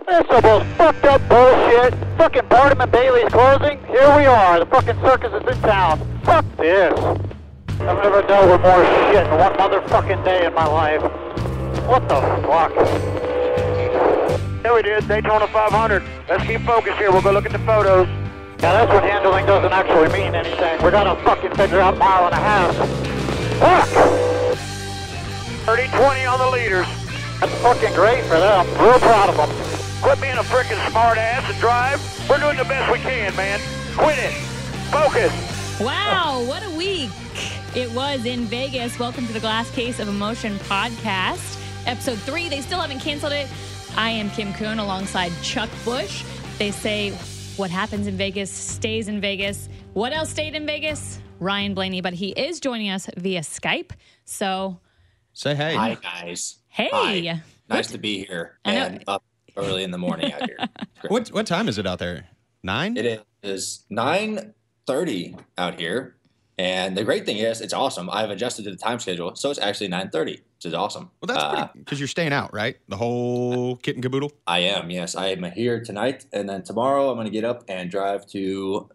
This is the most fucked up bullshit. Fucking Barnum and Bailey's closing. Here we are. The fucking circus is in town. Fuck this. I've never dealt with more shit in one motherfucking day in my life. What the fuck? Yeah, we did. Daytona 500. Let's keep focused here. We'll go look at the photos. Yeah, that's what handling doesn't actually mean anything. We gotta fucking figure out mile and a half. Fuck! 30-20 on the leaders. That's fucking great for them. Real proud of them. Quit being a frickin' smart ass and drive. We're doing the best we can, man. Quit it. Focus. Wow, what a week it was in Vegas. Welcome to the Glass Case of Emotion podcast. Episode 3, they still haven't canceled it. I am Kim Coon alongside Chuck Busch. They say what happens in Vegas stays in Vegas. What else stayed in Vegas? Ryan Blaney, but he is joining us via Skype. So say hey. Hi, guys. Hey. Hi. Nice to be here and up early in the morning out here. What time is it out there? 9? It is 9:30 out here. And the great thing is, it's awesome. I've adjusted to the time schedule, so it's actually 9:30, which is awesome. Well, that's pretty, because you're staying out, right? The whole kit and caboodle? I am, yes. I am here tonight, and then tomorrow I'm going to get up and drive to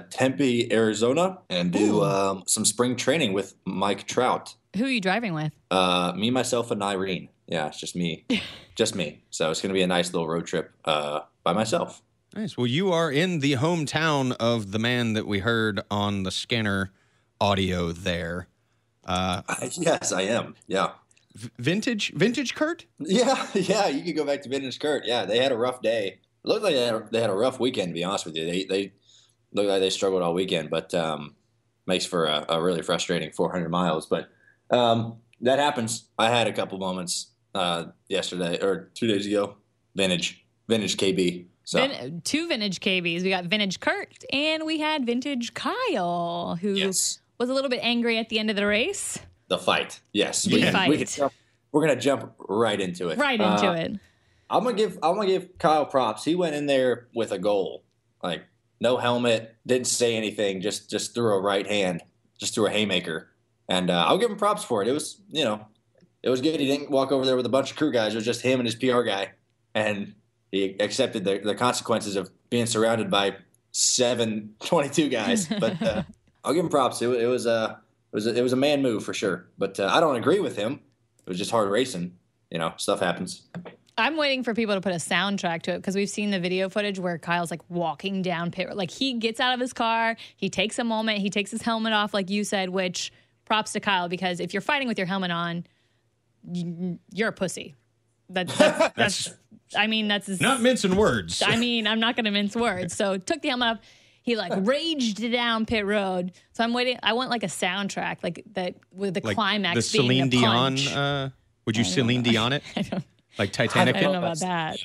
Tempe, Arizona, and do some spring training with Mike Trout. Who are you driving with? Me, myself, and Irene. Yeah, it's just me. Just me. So it's going to be a nice little road trip by myself. Nice. Well, you are in the hometown of the man that we heard on the scanner audio there. Yes, I am. Yeah. Vintage Kurt? Yeah. You could go back to Vintage Kurt. Yeah, they had a rough day. It looked like they had a rough weekend, to be honest with you. They looked like they struggled all weekend, but makes for a really frustrating 400 miles. But that happens. I had a couple moments yesterday or 2 days ago. Vintage KB. So. 2 vintage KBs. We got vintage Kurt and we had vintage Kyle, who was a little bit angry at the end of the race. The fight. Yes. We're going to jump right into it. Right into it. I'm gonna give Kyle props. He went in there with a goal. Like, no helmet, didn't say anything, just threw a right hand, just threw a haymaker. And I'll give him props for it. It was, it was good. He didn't walk over there with a bunch of crew guys. It was just him and his PR guy. And he accepted the consequences of being surrounded by 722 guys. But I'll give him props. It was a man move for sure. But I don't agree with him. It was just hard racing. Stuff happens. I'm waiting for people to put a soundtrack to it because we've seen the video footage where Kyle's like walking down pit. Like, he gets out of his car, he takes a moment, he takes his helmet off, like you said, which props to Kyle, because if you're fighting with your helmet on, you're a pussy. That's not mincing words. I mean, I'm not going to mince words. So took the helmet off. He raged down pit road. So I'm waiting. I want like a soundtrack, like that with the climax. The Celine Dion. Would you Celine Dion it? Like Titanic? I don't know about that.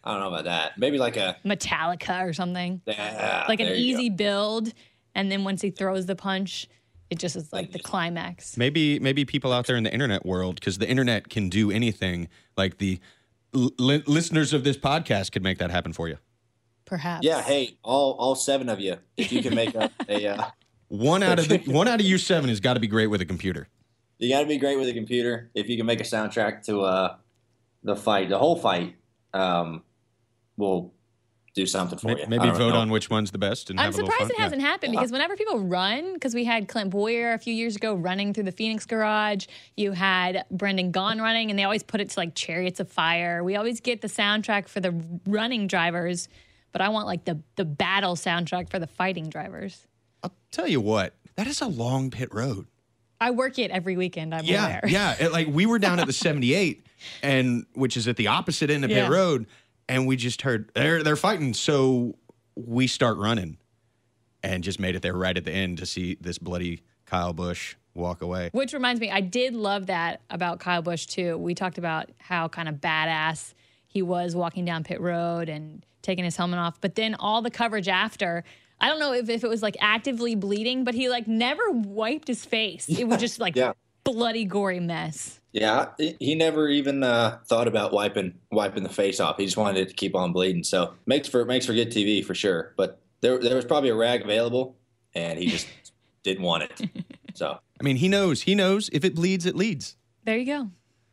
I don't know about that. Maybe like a Metallica or something. Yeah, like an easy build, and then once he throws the punch, it just is like the climax. Maybe people out there in the internet world, because the internet can do anything. Like the listeners of this podcast could make that happen for you. Perhaps. Yeah. Hey, all 7 of you, if you can make a one out of you 7 has got to be great with a computer. You got to be great with a computer. If you can make a soundtrack to the fight, the whole fight, we'll do something for you. Maybe vote on which one's the best. And I'm have a little surprised fun. it hasn't happened, because whenever people run, because we had Clint Boyer a few years ago running through the Phoenix garage, you had Brendan Gaughan running, and they always put it to like Chariots of Fire. We always get the soundtrack for the running drivers, but I want like the battle soundtrack for the fighting drivers. I'll tell you what, that is a long pit road. I work it every weekend. I'm aware. Yeah. Like, we were down at the 78, and which is at the opposite end of pit road, and we just heard they're fighting. So we start running, and just made it there right at the end to see this bloody Kyle Busch walk away. Which reminds me, I did love that about Kyle Busch too. We talked about how kind of badass he was walking down pit road and taking his helmet off, but then all the coverage after. I don't know if it was like actively bleeding, but he like never wiped his face. It was just like bloody, gory mess. Yeah, he never even thought about wiping the face off. He just wanted it to keep on bleeding. So makes for good TV for sure. But there was probably a rag available, and he just didn't want it. So I mean, he knows if it bleeds, it leads. There you go.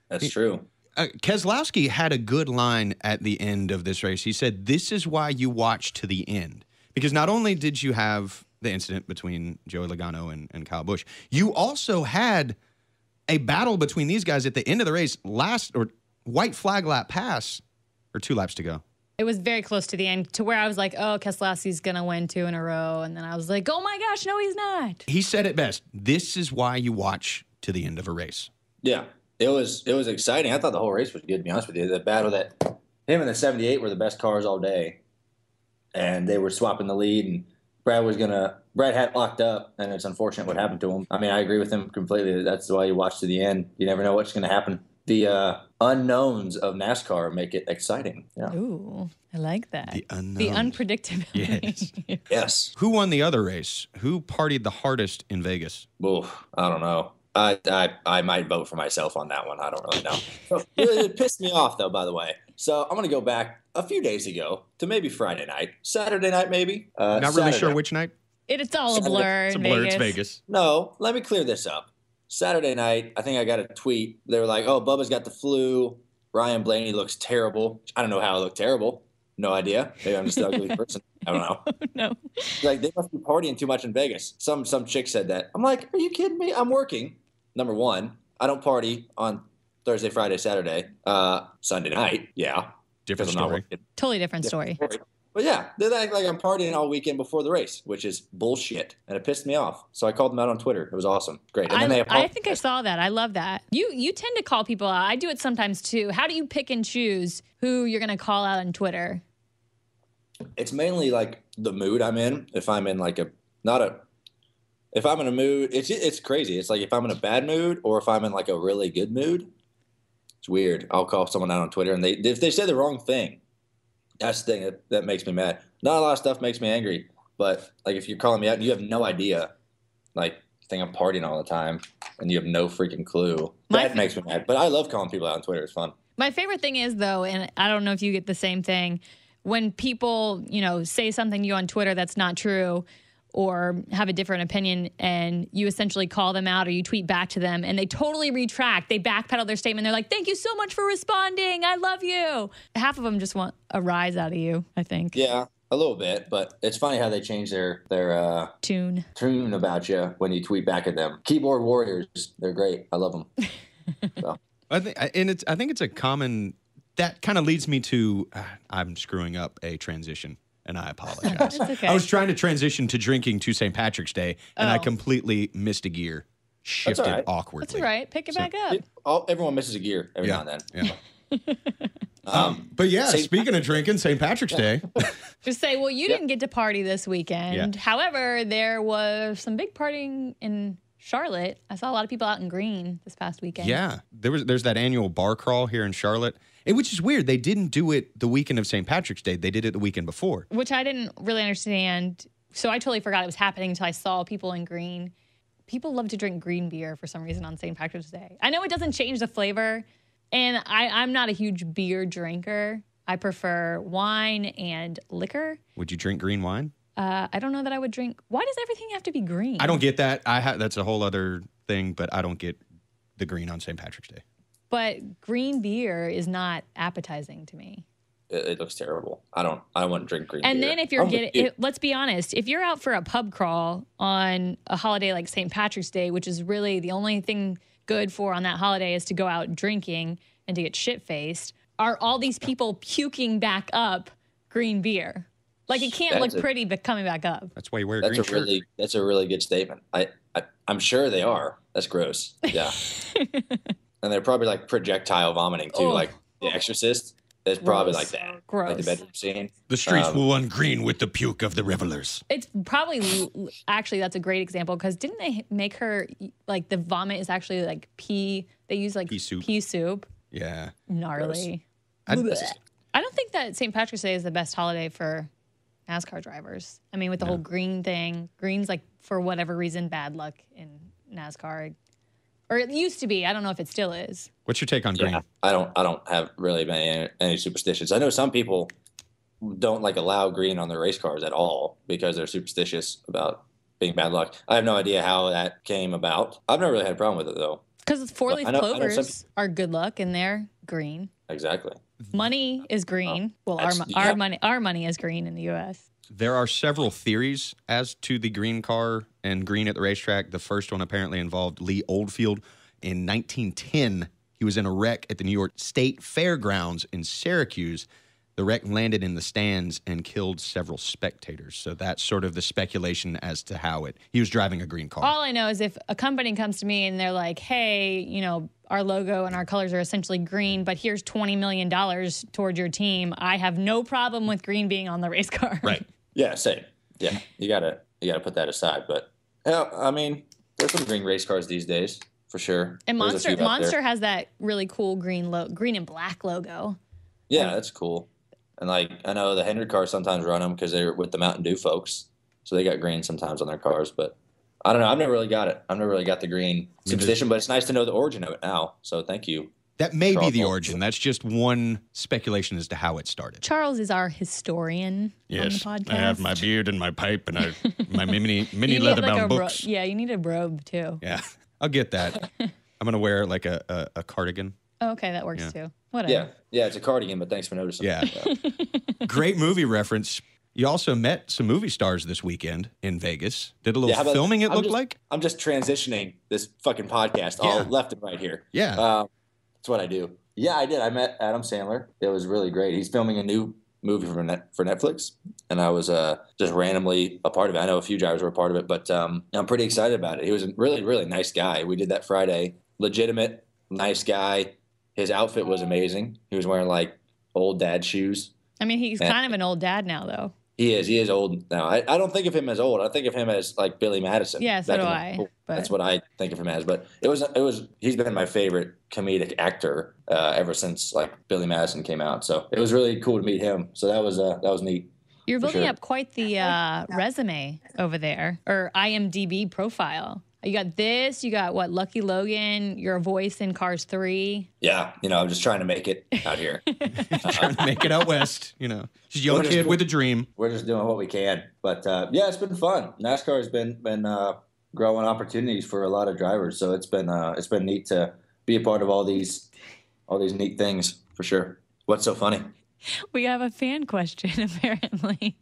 That's true. Keselowski had a good line at the end of this race. He said, "This is why you watch to the end." Because not only did you have the incident between Joey Logano and Kyle Busch, you also had a battle between these guys at the end of the race, white flag lap pass, or 2 laps to go. It was very close to the end to where I was like, oh, Keselowski's going to win 2 in a row. And then I was like, oh my gosh, no, he's not. He said it best. This is why you watch to the end of a race. Yeah, it was exciting. I thought the whole race was good, to be honest with you. The battle that him and the 78 were the best cars all day. And they were swapping the lead, and Brad had locked up, and it's unfortunate what happened to him. I mean, I agree with him completely. That's why you watch to the end. You never know what's going to happen. The unknowns of NASCAR make it exciting. Yeah. Ooh, I like that. The unknowns. The unpredictability. Yes. Yes. Who won the other race? Who partied the hardest in Vegas? Oof, I don't know. I might vote for myself on that one. I don't really know. It pissed me off, though, by the way. So I'm going to go back a few days ago to maybe Friday night. Saturday night, maybe. Not really sure which night. It's all a blur. It's a blur. It's Vegas. No, let me clear this up. Saturday night, I think I got a tweet. They were like, oh, Bubba's got the flu. Ryan Blaney looks terrible. I don't know how I look terrible. No idea. Maybe I'm just an ugly person. I don't know. No. Like, they must be partying too much in Vegas. Some chick said that. I'm like, are you kidding me? I'm working. Number one, I don't party on Thursday, Friday, Saturday. Sunday night, yeah. Different story. Totally different story. But yeah, they act like I'm partying all weekend before the race, which is bullshit. And it pissed me off. So I called them out on Twitter. It was awesome. Great. And then I think I saw that. I love that. You tend to call people out. I do it sometimes too. How do you pick and choose who you're going to call out on Twitter? It's mainly like the mood I'm in. If I'm in like if I'm in a mood, it's crazy. It's like if I'm in a bad mood or if I'm in like a really good mood. It's weird. I'll call someone out on Twitter and if they say the wrong thing, that's the thing that makes me mad. Not a lot of stuff makes me angry, but like if you're calling me out and you have no idea, like you think I'm partying all the time and you have no freaking clue, that makes me mad. But I love calling people out on Twitter. It's fun. My favorite thing is though, and I don't know if you get the same thing, when people, say something to you on Twitter that's not true or have a different opinion and you essentially call them out or you tweet back to them and they totally retract. They backpedal their statement. They're like, thank you so much for responding. I love you. Half of them just want a rise out of you, I think. Yeah, a little bit. But it's funny how they change their tune about you when you tweet back at them. Keyboard warriors, they're great. I love them. So. I think it's a common... That kind of leads me to... I'm screwing up a transition. And I apologize. Okay. I was trying to transition to drinking to St. Patrick's Day, and I completely missed a gear. Shifted awkwardly. That's all right. Pick it back up. Everyone misses a gear every now and then. Yeah. But yeah, speaking of drinking, St. Patrick's Day. Just say, well, you didn't get to party this weekend. Yeah. However, there was some big partying in Charlotte. I saw a lot of people out in green this past weekend. Yeah. There's that annual bar crawl here in Charlotte. Which is weird. They didn't do it the weekend of St. Patrick's Day. They did it the weekend before. Which I didn't really understand. So I totally forgot it was happening until I saw people in green. People love to drink green beer for some reason on St. Patrick's Day. I know it doesn't change the flavor, and I'm not a huge beer drinker. I prefer wine and liquor. Would you drink green wine? I don't know that I would drink. Why does everything have to be green? I don't get that. That's a whole other thing, but I don't get the green on St. Patrick's Day. But green beer is not appetizing to me. It looks terrible. I wouldn't drink green beer. And then if you're let's be honest, if you're out for a pub crawl on a holiday like St. Patrick's Day, which is really the only thing good for on that holiday is to go out drinking and to get shit-faced, are all these people puking back up green beer? Like it can't look pretty, but coming back up. That's why you wear a green shirt. That's a really good statement. I'm sure they are. That's gross. Yeah. And they're probably like projectile vomiting too, like The Exorcist. It's probably like that. Gross. Like the bedroom scene. The streets will run green with the puke of the revelers. It's probably, actually, that's a great example because didn't they make her, like the vomit is actually like pea, they use like pea soup. Yeah. Gnarly. I don't think that St. Patrick's Day is the best holiday for NASCAR drivers. I mean, with the whole green thing, green's like, for whatever reason, bad luck in NASCAR. Or it used to be. I don't know if it still is. What's your take on green? I don't have really any superstitions. I know some people don't like allow green on their race cars at all because they're superstitious about being bad luck. I have no idea how that came about. I've never really had a problem with it though. Because 4-leaf clovers are good luck, and they're green. Exactly. Money is green. Well, That's- our money is green in the U.S. There are several theories as to the green car and green at the racetrack. The first one apparently involved Lee Oldfield. In 1910, he was in a wreck at the New York State Fairgrounds in Syracuse. The wreck landed in the stands and killed several spectators. So that's sort of the speculation as to how he was driving a green car. All I know is if a company comes to me and they're like, hey, you know, our logo and our colors are essentially green, but here's $20 million towards your team, I have no problem with green being on the race car. Right. Yeah, same. Yeah, you gotta put that aside. But yeah, I mean, there's some green race cars these days for sure. And There's a few out Monster there. has that really cool green and black logo. Yeah, that's cool. And like I know the Hendrick cars sometimes run them because they're with the Mountain Dew folks, so they got green sometimes on their cars. But I don't know. I've never really got it. I've never really got the green superstition, but it's nice to know the origin of it now. So thank you. That may be the origin. That's just one speculation as to how it started. Charles is our historian on the podcast. I have my beard and my pipe and my mini You need leather-bound like books. Yeah, you need a robe too. Yeah, I'll get that. I'm going to wear like a cardigan. Oh, okay, that works too. Whatever. Yeah, it's a cardigan, but thanks for noticing. Yeah. Great movie reference. You also met some movie stars this weekend in Vegas. Did a little how about- filming, I'm looked just- like? I'm just transitioning this fucking podcast all left and right here. Yeah. That's what I do. Yeah, I did. I met Adam Sandler. It was really great. He's filming a new movie for Netflix, and I was just randomly a part of it. I know a few drivers were a part of it, but I'm pretty excited about it. He was a really, really nice guy. We did that Friday. Legitimate, nice guy. His outfit was amazing. He was wearing like old dad shoes. I mean, he's kind of an old dad now, though. He is old now. I don't think of him as old. I think of him as like Billy Madison. Yeah, so do I. But That's what I think of him as. But it was. He's been my favorite comedic actor ever since like Billy Madison came out. So it was really cool to meet him. So that was neat. You're building sure. up quite the resume over there, or IMDb profile. You got this. You got what? Lucky Logan. Your voice in Cars 3. Yeah, I'm just trying to make it out here. Trying to make it out west, Just a young kid with a dream. We're just doing what we can. But yeah, it's been fun. NASCAR has been growing opportunities for a lot of drivers. So it's been neat to be a part of all these neat things for sure. What's so funny? We have a fan question, apparently.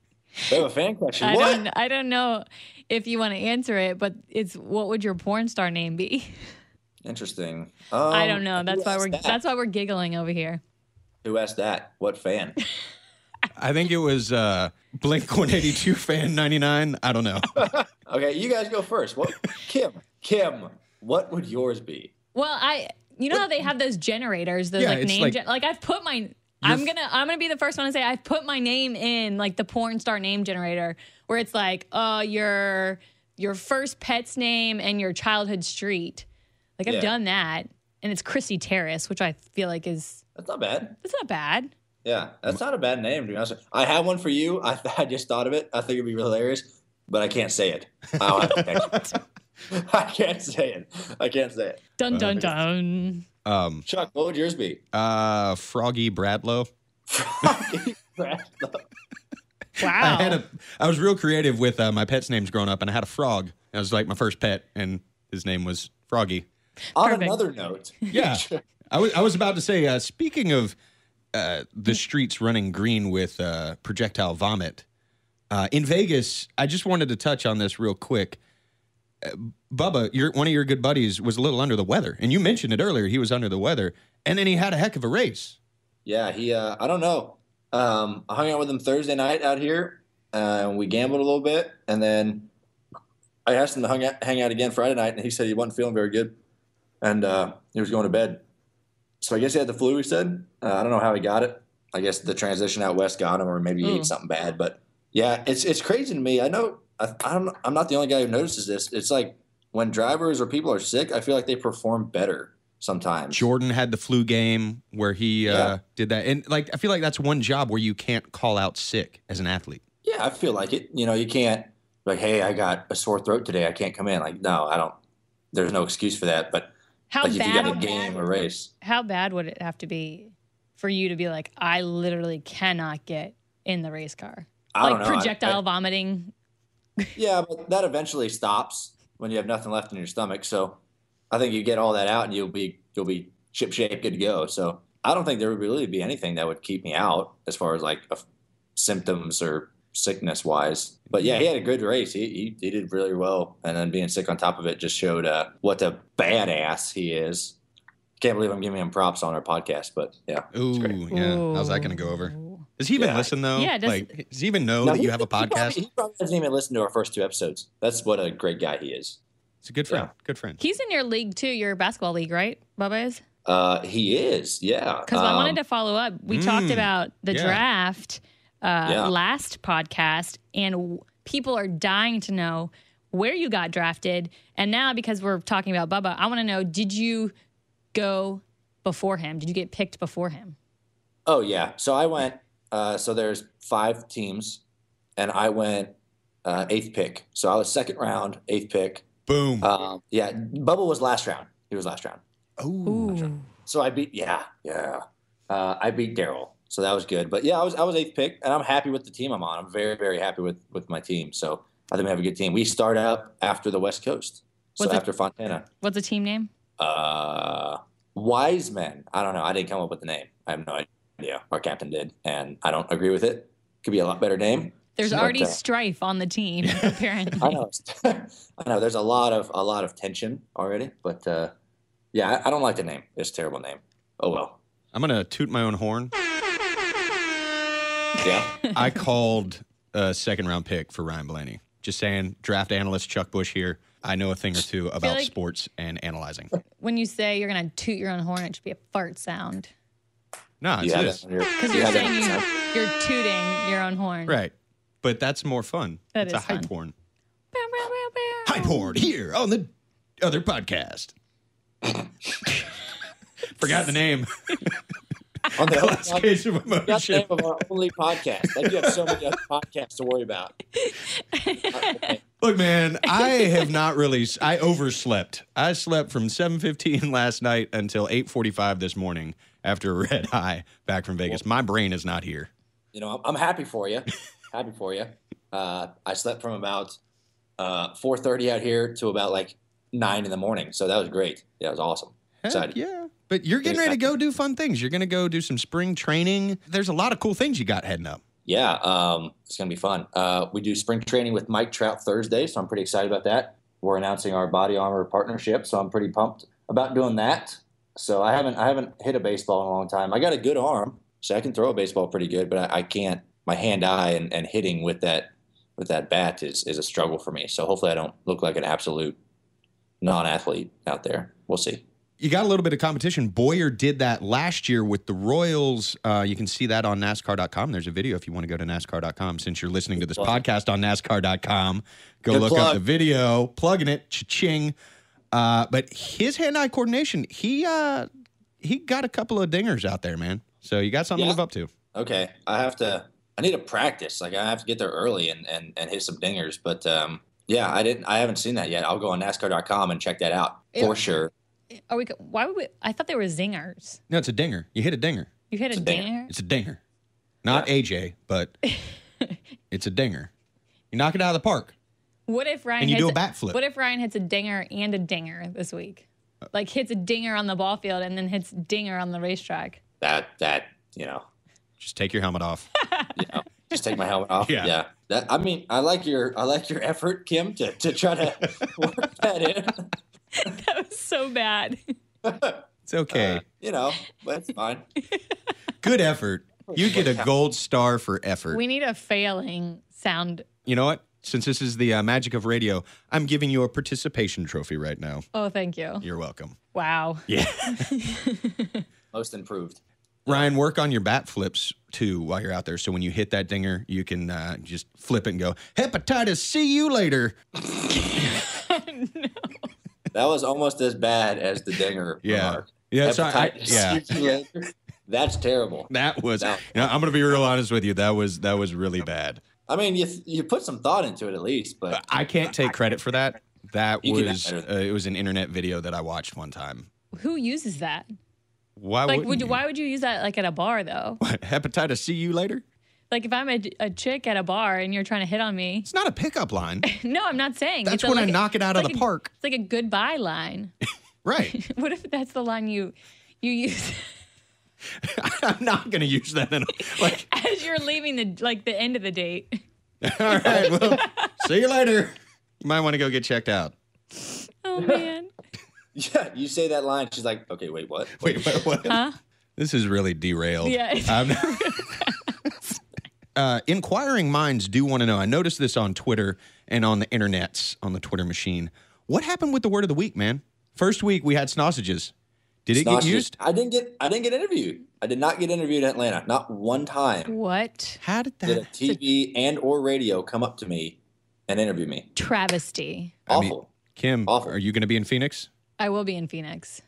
We have a fan question. I don't know if you want to answer it, but it's what would your porn star name be? Interesting. I don't know. That's why who asked that? that's why we're giggling over here. Who asked that? What fan? I think it was Blink 182 fan 99. I don't know. Okay, you guys go first. What, Kim, what would yours be? Well, you know how they have those generators, those Yeah, like it's name like- I've put my I'm gonna be the first one to say I've put my name in like the porn star name generator where it's like your first pet's name and your childhood street. Like I've done that, and it's Chrissy Terrace, which I feel like That's not bad. it's not bad. Yeah, that's not a bad name, to be honest. I have one for you. I just thought of it. I think it'd be hilarious, but I can't say it. I don't have to text you. I can't say it. Dun dun dun. Chuck, what would yours be? Froggy Bradlow. Wow. I was real creative with my pet's names growing up, and I had a frog. That was like my first pet, and his name was Froggy. On Perfect. another note. Yeah. I was about to say, speaking of the streets running green with projectile vomit, in Vegas, I just wanted to touch on this real quick. Bubba, one of your good buddies, was a little under the weather, and you mentioned it earlier. He was under the weather, and then he had a heck of a race. Yeah, he, I don't know. I hung out with him Thursday night out here, and we gambled a little bit, and then I asked him to hang out again Friday night, and he said he wasn't feeling very good, and he was going to bed. So I guess he had the flu, he said. I don't know how he got it. I guess the transition out west got him, or maybe he ate something bad. But, yeah, it's crazy to me. I know I'm not the only guy who notices this. It's like when drivers or people are sick, I feel like they perform better sometimes. Jordan had the flu game where he did that. And like I feel like that's one job where you can't call out sick as an athlete. Yeah, I feel like it. You can't like, hey, I got a sore throat today. I can't come in. Like, no, I don't. There's no excuse for that. But How like if you bad? got a game or race. How bad would it have to be for you to be like, I literally cannot get in the race car? I don't know. Projectile vomiting. Yeah, but that eventually stops when you have nothing left in your stomach. So I think you get all that out and you'll be ship shape, good to go. So I don't think there would really be anything that would keep me out as far as like symptoms or sickness wise. But yeah, he had a good race. He did really well. And then being sick on top of it just showed what a badass he is. Can't believe I'm giving him props on our podcast, but yeah. Ooh, yeah. How's that going to go over? Does he even listen though? Yeah. Does he even know that you have a podcast? He probably doesn't even listen to our first 2 episodes. That's what a great guy he is. He's a good friend. Yeah. Good friend. He's in your league too, your basketball league, right? Bubba is? He is, yeah. Because I wanted to follow up. We talked about the draft last podcast, and people are dying to know where you got drafted. And now, because we're talking about Bubba, I want to know, did you go before him? Did you get picked before him? Oh, yeah. So I went, so there's 5 teams, and I went 8th pick. So I was 2nd round, 8th pick. Boom. Yeah, Bubba was last round. He was last round. Ooh. So I beat, I beat Daryl. So that was good. But yeah, I was 8th pick, and I'm happy with the team I'm on. I'm very, very happy with my team. So I think we have a good team. We start up after the West Coast. So after Fontana. What's the team name? Wise Men. I don't know. I didn't come up with the name. I have no idea. Our captain did, and I don't agree with it. Could be a lot better name. There's already strife on the team, apparently. I know. I know. There's a lot of tension already, but yeah, I don't like the name. It's a terrible name. Oh well. I'm gonna toot my own horn. Yeah. I called a 2nd round pick for Ryan Blaney. Just saying, draft analyst Chuck Busch here. I know a thing or two about sports and analyzing. When you say you're gonna toot your own horn, it should be a fart sound. No, it's this. Because you're saying you're tooting your own horn. Right. But that's more fun. It's a hype horn. Hype horn here on the other podcast. Forgot the name. On the Last case of emotion. That's the name of our only podcast. Like you have so many other podcasts to worry about. Look, man, I have not really. I overslept. I slept from 7:15 last night until 8:45 this morning after a red eye back from Vegas. My brain is not here. You know, I'm happy for you. Happy for you. I slept from about 4:30 out here to about like 9 in the morning. So that was great. Yeah, it was awesome. Excited. Yeah. But you're getting ready to go do fun things. You're going to go do some spring training. There's a lot of cool things you got heading up. Yeah, it's going to be fun. We do spring training with Mike Trout Thursday, so I'm pretty excited about that. We're announcing our body armor partnership, so I'm pretty pumped about doing that. So I haven't hit a baseball in a long time. I got a good arm, so I can throw a baseball pretty good, but I can't. My hand-eye and hitting with that bat is a struggle for me. So hopefully I don't look like an absolute non-athlete out there. We'll see. You got a little bit of competition. Boyer did that last year with the Royals. You can see that on NASCAR.com. There's a video if you want to go to NASCAR.com. Since you're listening to this podcast on NASCAR.com, go look up the video. Plugging it, cha-ching. But his hand-eye coordination, he got a couple of dingers out there, man. So you got something to live up to. Okay. I need to practice. Like I have to get there early and hit some dingers. But yeah, I haven't seen that yet. I'll go on NASCAR.com and check that out for sure. Why would we? I thought they were zingers. No, it's a dinger. You hit a dinger. You hit a dinger? It's a dinger. Not AJ, but it's a dinger. You knock it out of the park. What if Ryan do a bat flip? What if Ryan hits a dinger and a dinger this week? Like hits a dinger on the ball field and then hits dinger on the racetrack. That you know. Just take your helmet off. Just take my helmet off. Yeah. I mean, I like your effort, Kim, to try to work that in. That was so bad. It's okay. But it's fine. Good effort. You get a gold star for effort. We need a failing sound. You know what? Since this is the magic of radio, I'm giving you a participation trophy right now. Oh, thank you. You're welcome. Wow. Yeah. Most improved. Ryan, work on your bat flips, too, while you're out there. So when you hit that dinger, you can just flip it and go, hepatitis, see you later. No. That was almost as bad as the dinger. Yeah. Remark. Yeah. Sorry. That's terrible. That was, I'm going to be real honest with you. That was really bad. I mean, you put some thought into it at least, but I can't take credit for that. That was, it was an internet video that I watched one time. Who uses that? Why would you use that like at a bar though? What, hepatitis, see you later? Like if I'm a chick at a bar and you're trying to hit on me. It's not a pickup line. No, I'm not saying. That's when I knock it out of the park. It's like a goodbye line. Right. What if that's the line you use? I'm not going to use that in like. As you're leaving the end of the date. All right, well, see you later. You might want to go get checked out. Oh, man. Yeah, you say that line. She's like, okay, wait, what? Wait, what? Huh? This is really derailed. Yeah. Inquiring minds do want to know. I noticed this on Twitter and on the internets, on the Twitter machine. What happened with the word of the week, man? First week we had sausages. Did it get used? I didn't get interviewed. I did not get interviewed in Atlanta. Not one time. What? How did that? Did a TV and or radio come up to me and interview me? Travesty. Awful. Kim, Awful. are you going to be in Phoenix? I will be in Phoenix.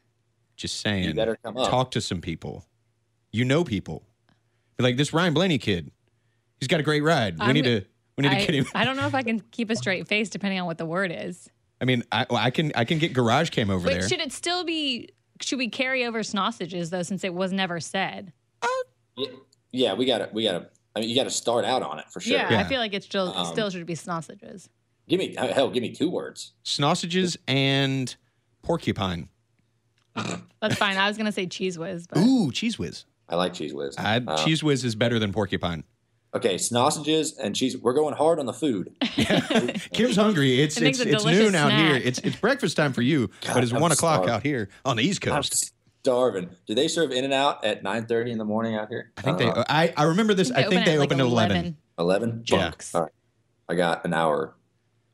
Just saying. You better come up. Talk to some people. You know people. Be like, this Ryan Blaney kid. He's got a great ride. We need to get him. I don't know if I can keep a straight face depending on what the word is. I mean, I can get Garage Cam over Wait, there. should it still be? Should we carry over sausages though, since it was never said? Yeah, we gotta. I mean, you gotta start out on it for sure. Yeah, I feel like it still should be sausages. Give me 2 words. Sausages and porcupine. That's fine. I was gonna say cheese whiz, but Ooh, cheese whiz. I like cheese whiz. Cheese whiz is better than porcupine. Okay, sausages and cheese. We're going hard on the food. Kim's hungry. It's makes a noon delicious out here. snack. It's breakfast time for you, but it's I'm 1 o'clock starved. out here on the East I'm Coast. starving. Do they serve In-N-Out at 9:30 in the morning out here? I think they. I remember this. I think they opened at 11. 11? Yeah. Jokes. All right. I got an hour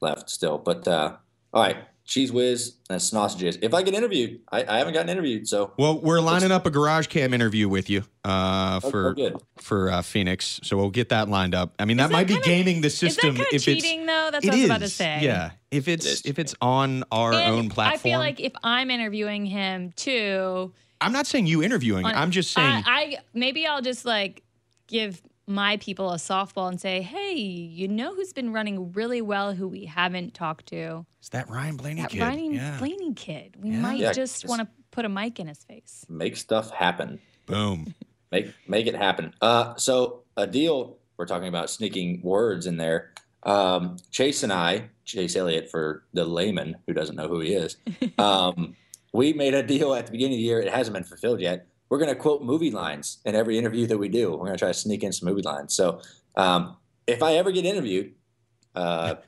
left still. But, all right. Cheese whiz and sausages. If I get interviewed, I haven't gotten interviewed, so. Well, we're lining up a Garage Cam interview with you good. for Phoenix, so we'll get that lined up. I mean, that might be gaming the system. Is that kind of cheating though? That's it what I was is. about to say. Yeah, if it's on our And own platform. I feel like if I'm interviewing him too, I'm not saying you interviewing. I'm just saying. maybe I'll just like give my people a softball and say, hey, you know who's been running really well who we haven't talked to? It's that Ryan Blaney That kid. Ryan Blaney kid. We might just want to put a mic in his face. Make stuff happen. Boom. Make it happen. So a deal, we're talking about sneaking words in there. Chase and I, Chase Elliott for the layman who doesn't know who he is, we made a deal at the beginning of the year. It hasn't been fulfilled yet. We're going to quote movie lines in every interview that we do. We're going to try to sneak in some movie lines. So if I ever get interviewed, shout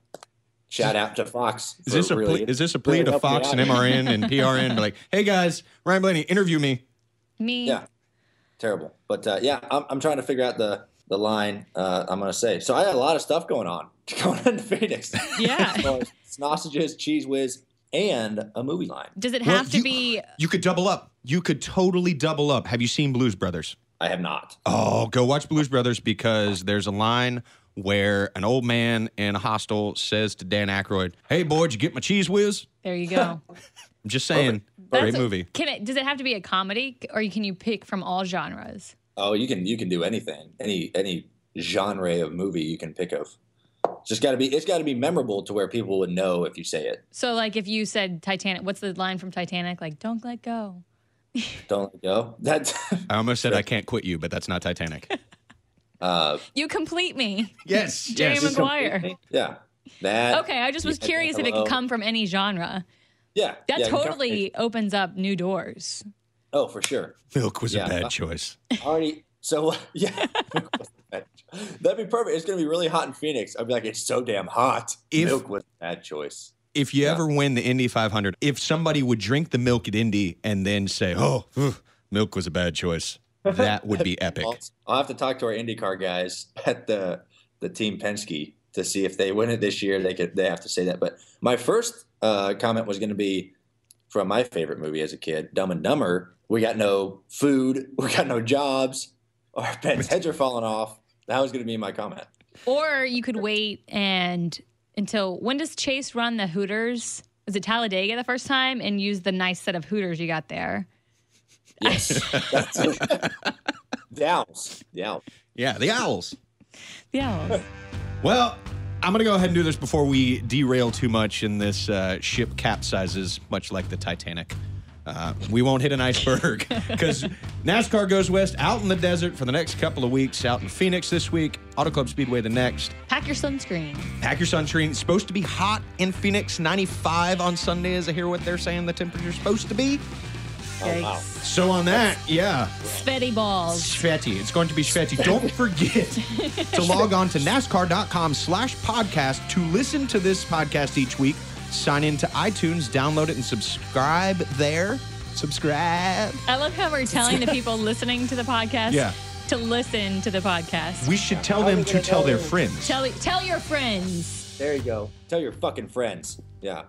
out to Fox. Is this a plea to Fox and MRN and PRN? Like, hey guys, Ryan Blaney, interview me. Me. Yeah, terrible. But I'm trying to figure out the line I'm going to say. So I had a lot of stuff going into Phoenix. Yeah. So sausages, cheese whiz, and a movie line. Does it have to be? You could double up. You could totally double up. Have you seen Blues Brothers? I have not. Oh, go watch Blues Brothers because there's a line where an old man in a hostel says to Dan Aykroyd, "Hey, boy, did you get my cheese whiz?" There you go. I'm just saying. Great movie. Does it have to be a comedy, or can you pick from all genres? Oh, you can do anything. Any genre of movie you can pick of. It's got to be memorable to where people would know if you say it. So, like, if you said Titanic, what's the line from Titanic? Like, don't let go. Don't let go. That's I almost said I can't quit you, but that's not Titanic. You complete me. Yes. Jerry yes. Maguire. Yeah. That. Okay, I just was curious if it could come from any genre. Yeah. That totally opens up new doors. Oh, for sure. Milk was a bad choice. Already. So yeah. That'd be perfect. It's gonna be really hot in Phoenix. I'd be like, it's so damn hot. Milk was a bad choice. If you ever win the Indy 500, if somebody would drink the milk at Indy and then say, "Oh, milk was a bad choice," that would be epic. I'll have to talk to our IndyCar guys at the Team Penske to see if they win it this year. They have to say that. But my first comment was going to be from my favorite movie as a kid, Dumb and Dumber. We got no food. We got no jobs. Our pets' heads are falling off. That was going to be my comment. Or you could wait until when does Chase run the Hooters? Was it Talladega the first time? And use the nice set of Hooters you got there. Yes. The Owls. The Owls. Yeah, the Owls. The Owls. Well, I'm going to go ahead and do this before we derail too much and this ship capsizes, much like the Titanic. We won't hit an iceberg because NASCAR goes west out in the desert for the next couple of weeks, out in Phoenix this week, Auto Club Speedway the next. Pack your sunscreen. Pack your sunscreen. It's supposed to be hot in Phoenix, 95 on Sunday, as I hear what they're saying the temperature's supposed to be. Oh, wow. So on that, yeah. Svetty balls. Svetty. It's going to be Svetty. Don't forget to log on to NASCAR.com/podcast to listen to this podcast each week. Sign into iTunes, download it, and subscribe there. Subscribe. I love how we're telling the people listening to the podcast to listen to the podcast. We should tell them to tell their friends. Tell your friends. There you go. Tell your fucking friends. Yeah.